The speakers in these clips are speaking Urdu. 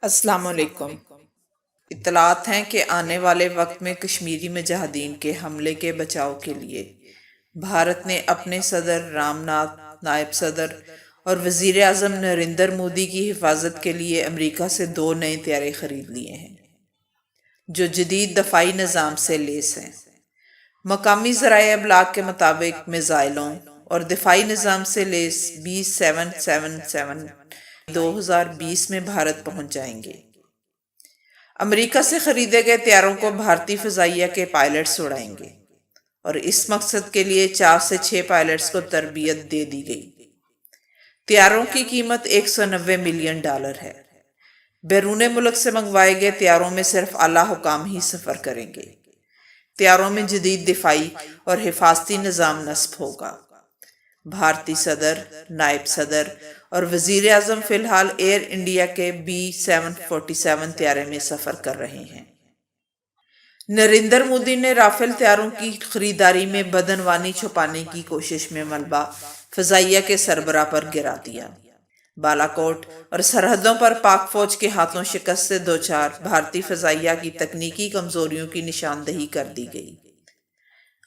السلام علیکم۔ اطلاعات ہیں کہ آنے والے وقت میں کشمیری مجاہدین کے حملے کے بچاؤ کے لیے بھارت نے اپنے صدر رام ناتھ، نائب صدر اور وزیر اعظم نریندر مودی کی حفاظت کے لیے امریکہ سے 2 نئے طیارے خرید لیے ہیں جو جدید دفاعی نظام سے لیس ہیں۔ مقامی ذرائع ابلاغ کے مطابق میزائلوں اور دفاعی نظام سے لیس B-777 2020 میں بھارت پہنچ جائیں گے۔ امریکہ سے خریدے گئے طیاروں کو بھارتی فضائیہ کے پائلٹس اڑائیں گے اور اس مقصد کے لیے 4 سے 6 پائلٹس کو تربیت دے دی گئی۔ طیاروں کی قیمت $190 ملین ہے۔ بیرون ملک سے منگوائے گئے طیاروں میں صرف اعلیٰ حکام ہی سفر کریں گے۔ طیاروں میں جدید دفاعی اور حفاظتی نظام نصب ہوگا۔ بھارتی صدر، نائب صدر اور وزیر اعظم فی الحال ایئر انڈیا کے B-747 طیارے میں سفر کر رہے ہیں۔ نریندر مودی نے رافیل طیاروں کی خریداری میں بدعنوانی چھپانے کی کوشش میں ملبہ فضائیہ کے سربراہ پر گرا دیا۔ بالاکوٹ اور سرحدوں پر پاک فوج کے ہاتھوں شکست سے دوچار بھارتی فضائیہ کی تکنیکی کمزوریوں کی نشاندہی کر دی گئی۔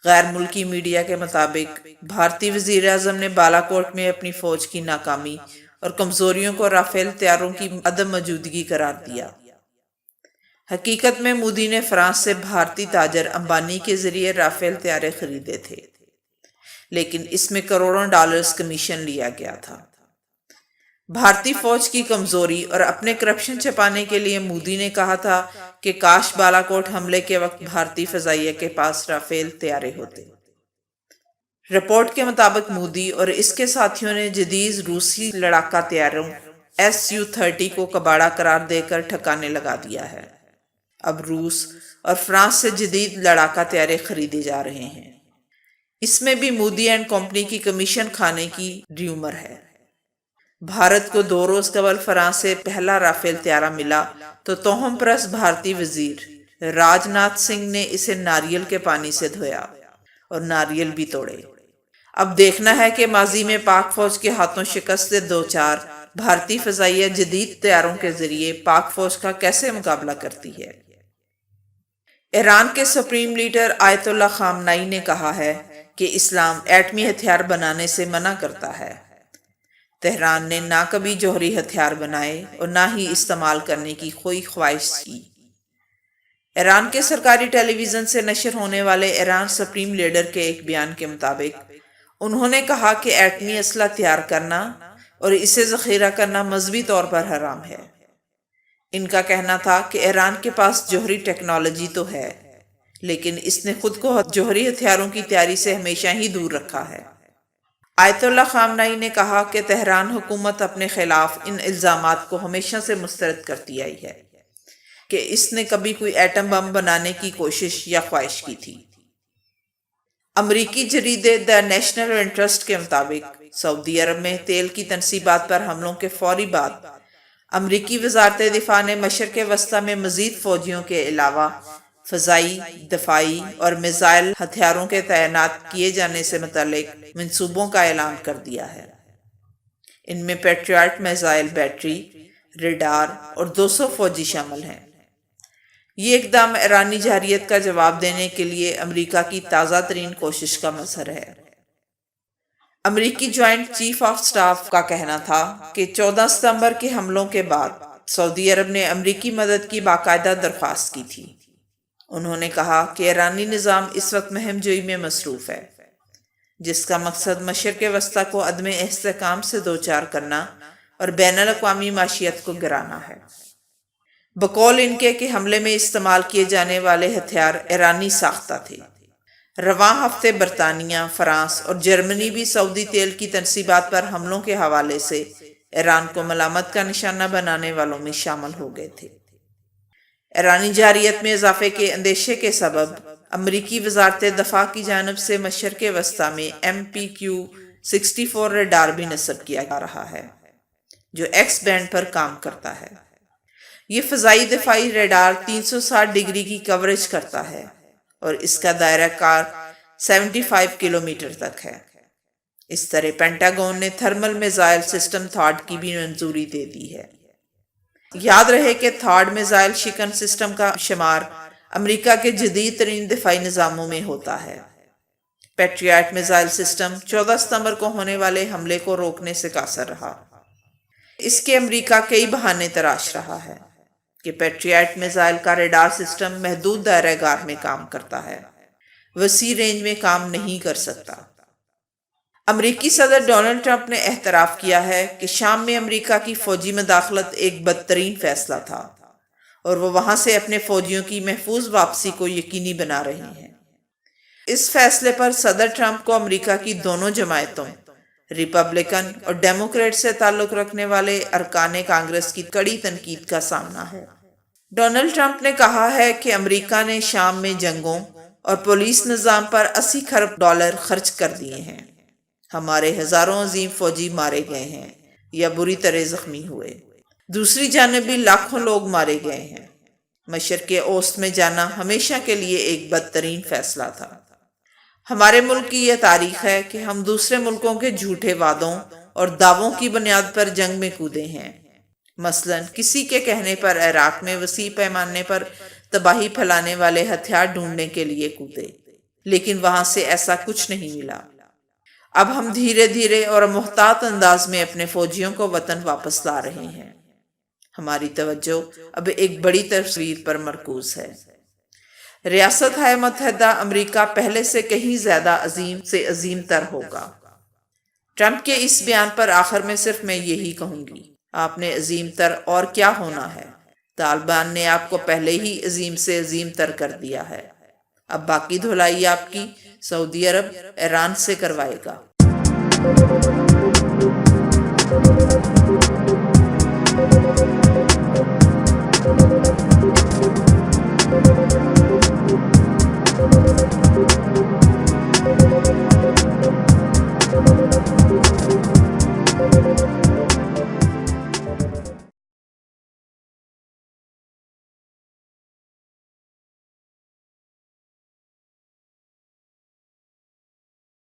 غیر ملکی میڈیا کے مطابق بھارتی وزیر اعظم نے بالاکوٹ میں اپنی فوج کی ناکامی اور کمزوریوں کو رافیل طیاروں کی عدم موجودگی قرار دیا۔ حقیقت میں مودی نے فرانس سے بھارتی تاجر امبانی کے ذریعے رافیل طیارے خریدے تھے، لیکن اس میں کروڑوں ڈالرز کمیشن لیا گیا تھا۔ بھارتی فوج کی کمزوری اور اپنے کرپشن چھپانے کے لیے مودی نے کہا تھا کہ کاش بالاکوٹ حملے کے وقت بھارتی فضائیہ کے پاس رافیل طیارے ہوتے۔ رپورٹ کے مطابق مودی اور اس کے ساتھیوں نے جدید روسی لڑاکا طیاروں Su-30 کو کباڑہ قرار دے کر ٹھکانے لگا دیا ہے۔ اب روس اور فرانس سے جدید لڑاکا طیارے خریدے جا رہے ہیں۔ اس میں بھی مودی اینڈ کمپنی کی کمیشن کھانے کی ریومر ہے۔ بھارت کو 2 روز قبل فرانس سے پہلا رافیل طیارہ ملا تو توہم پرست بھارتی وزیر راج ناتھ سنگھ نے اسے ناریل کے پانی سے دھویا اور ناریل بھی توڑے۔ اب دیکھنا ہے کہ ماضی میں پاک فوج کے ہاتھوں شکست سے دوچار بھارتی فضائیہ جدید طیاروں کے ذریعے پاک فوج کا کیسے مقابلہ کرتی ہے۔ ایران کے سپریم لیڈر آیت اللہ خامنائی نے کہا ہے کہ اسلام ایٹمی ہتھیار بنانے سے منع کرتا ہے۔ تہران نے نہ کبھی جوہری ہتھیار بنائے اور نہ ہی استعمال کرنے کی کوئی خواہش کی۔ ایران کے سرکاری ٹیلی ویژن سے نشر ہونے والے ایران سپریم لیڈر کے ایک بیان کے مطابق انہوں نے کہا کہ ایٹمی اسلحہ تیار کرنا اور اسے ذخیرہ کرنا مذہبی طور پر حرام ہے۔ ان کا کہنا تھا کہ ایران کے پاس جوہری ٹیکنالوجی تو ہے، لیکن اس نے خود کو جوہری ہتھیاروں کی تیاری سے ہمیشہ ہی دور رکھا ہے۔ آیت اللہ خامنائی نے کہا کہ تہران حکومت اپنے خلاف ان الزامات کو ہمیشہ سے مسترد کرتی آئی ہے کہ اس نے کبھی کوئی ایٹم بم بنانے کی کوشش یا خواہش کی تھی۔ امریکی جریدے دی نیشنل انٹرسٹ کے مطابق سعودی عرب میں تیل کی تنصیبات پر حملوں کے فوری بعد امریکی وزارت دفاع نے مشرق وسطیٰ میں مزید فوجیوں کے علاوہ فضائی، دفاعی اور میزائل ہتھیاروں کے تعینات کیے جانے سے متعلق منصوبوں کا اعلان کر دیا ہے۔ ان میں پیٹریاٹ میزائل بیٹری، ریڈار اور 200 فوجی شامل ہیں۔ یہ اقدام ایرانی جارحیت کا جواب دینے کے لیے امریکہ کی تازہ ترین کوشش کا مظہر ہے۔ امریکی جوائنٹ چیف آف سٹاف کا کہنا تھا کہ 14 ستمبر کے حملوں کے بعد سعودی عرب نے امریکی مدد کی باقاعدہ درخواست کی تھی۔ انہوں نے کہا کہ ایرانی نظام اس وقت مہم جوئی میں مصروف ہے، جس کا مقصد مشرق وسطیٰ کو عدم استحکام سے دوچار کرنا اور بین الاقوامی معیشت کو گرانا ہے۔ بقول ان کے کہ حملے میں استعمال کیے جانے والے ہتھیار ایرانی ساختہ تھے۔ رواں ہفتے برطانیہ، فرانس اور جرمنی بھی سعودی تیل کی تنصیبات پر حملوں کے حوالے سے ایران کو ملامت کا نشانہ بنانے والوں میں شامل ہو گئے تھے۔ ایرانی جارحیت میں اضافے کے اندیشے کے سبب امریکی وزارت دفاع کی جانب سے مشرق وسطیٰ میں MPQ-64 ریڈار بھی نصب کیا جا رہا ہے، جو ایکس بینڈ پر کام کرتا ہے۔ یہ فضائی دفاعی ریڈار 360 ڈگری کی کوریج کرتا ہے اور اس کا دائرہ کار 75 کلومیٹر تک ہے۔ اس طرح پینٹاگون نے تھرمل میزائل سسٹم تھاڈ کی بھی منظوری دے دی ہے۔ یاد رہے کہ تھاڈ میزائل شکن سسٹم کا شمار امریکہ کے جدید ترین دفاعی نظاموں میں ہوتا ہے۔ پیٹریاٹ میزائل سسٹم 14 ستمبر کو ہونے والے حملے کو روکنے سے قاصر رہا۔ اس کے امریکہ کئی بہانے تراش رہا ہے کہ پیٹریاٹ میزائل کا ریڈار سسٹم محدود دائرہ کار میں کام کرتا ہے، وسیع رینج میں کام نہیں کر سکتا۔ امریکی صدر ڈونلڈ ٹرمپ نے اعتراف کیا ہے کہ شام میں امریکہ کی فوجی مداخلت ایک بدترین فیصلہ تھا اور وہ وہاں سے اپنے فوجیوں کی محفوظ واپسی کو یقینی بنا رہے ہیں۔ اس فیصلے پر صدر ٹرمپ کو امریکہ کی دونوں جماعتوں، ریپبلکن اور ڈیموکریٹ سے تعلق رکھنے والے ارکان کانگریس کی کڑی تنقید کا سامنا ہے۔ ڈونلڈ ٹرمپ نے کہا ہے کہ امریکہ نے شام میں جنگوں اور پولیس نظام پر 80 کھرب ڈالر خرچ کر دیے ہیں۔ ہمارے ہزاروں عظیم فوجی مارے گئے ہیں یا بری طرح زخمی ہوئے۔ دوسری جانب بھی لاکھوں لوگ مارے گئے ہیں۔ مشرق اوسط میں جانا ہمیشہ کے لیے ایک بدترین فیصلہ تھا۔ ہمارے ملک کی یہ تاریخ ہے کہ ہم دوسرے ملکوں کے جھوٹے وعدوں اور دعووں کی بنیاد پر جنگ میں کودے ہیں۔ مثلا کسی کے کہنے پر عراق میں وسیع پیمانے پر تباہی پھیلانے والے ہتھیار ڈھونڈنے کے لیے کودے، لیکن وہاں سے ایسا کچھ نہیں ملا۔ اب ہم دھیرے دھیرے اور محتاط انداز میں اپنے فوجیوں کو وطن واپس لا رہے ہیں۔ ہماری توجہ اب ایک بڑی تصویر پر مرکوز ہے۔ ریاست ہائے متحدہ امریکہ پہلے سے کہیں زیادہ عظیم سے عظیم تر ہوگا۔ ٹرمپ کے اس بیان پر آخر میں صرف میں یہی کہوں گی، آپ نے عظیم تر اور کیا ہونا ہے؟ طالبان نے آپ کو پہلے ہی عظیم سے عظیم تر کر دیا ہے۔ اب باقی دھلائی آپ کی سعودی عرب ایران سے کروائے گا۔